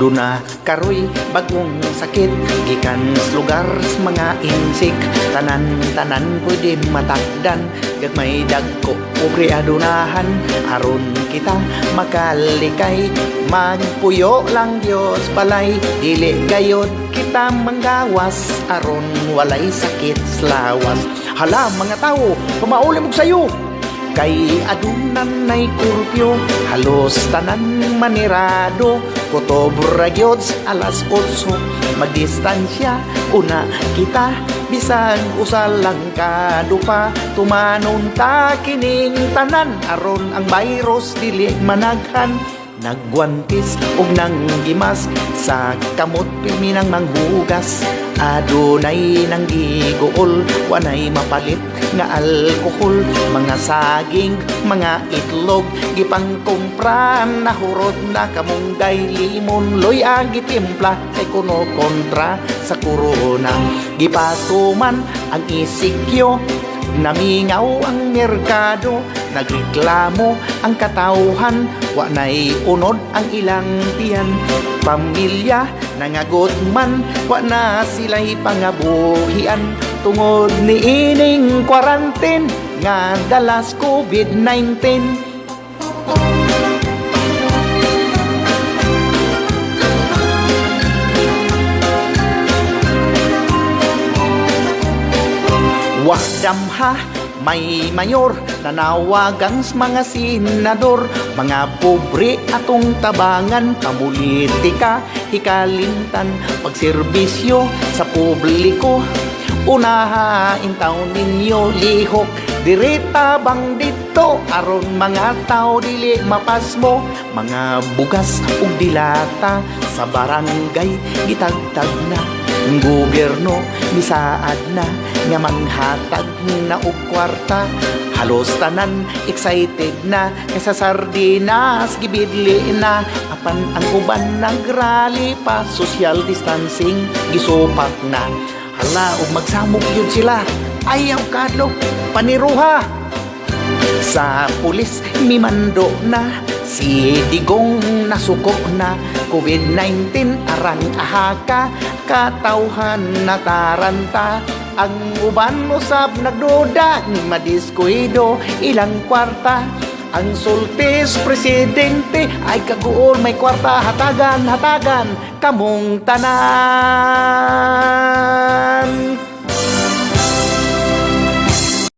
Duna karoy bagong sakit gikan sa lugar sa mga insik tanan-tanan pwede matakdan gagmay dagko pobre adunahan aron kita makalikay magpuyo lang Dios balay dili gayod kita manggawas aron walay sakit slawas. Hala mga tao pamauli mo sayo kay adunan nay kurpyo halos tanan manirado kotobra gyud alas 8 magdistansya una kita bisag usa lang kadupa tumanon ta kining tanan aron ang virus dili managhan nagguantis ug nanggimas sa kamot pirmi nang manghugas adunay nang giguol wanay mapalit nga alkohol mga saging mga itlog gipangkumpra nahurot na kamungday limon loy ang gitimpla kay kuno kontra sa corona gipatuman ang isikyo namingaw ang merkado nagreklamo ang katawhan wa nay unod ang ilang tiyan pamilya nangagot man wa na sila'y pangabuhian tungod ni ining quarantine nga dalas COVID-19. Wadamha may mayor nanawagan sa mga senador mga pobre atong tabangan pamulitika hikalimtan pagserbisyo sa publiko unahain taon ninyo lihok direta bang dito aron mga tao dili mapasmo mga bugas ug dilata sa barangay gitagtag na gobyerno misaad na nga manghatag na og kwarta halos tanan excited na nga sa sardinas gibidli na apan ang uban nagrally pa social distancing gisupak na hala ug magsamok yun sila ayaw kadlok paniruha sa pulis mimando na si Digong nasuko na COVID-19 arang ahaka katawhan na taranta ang uban usab nagduda madiskuido ilang kwarta ang sultis presidente ay kaguol may kwarta hatagan kamong tanan.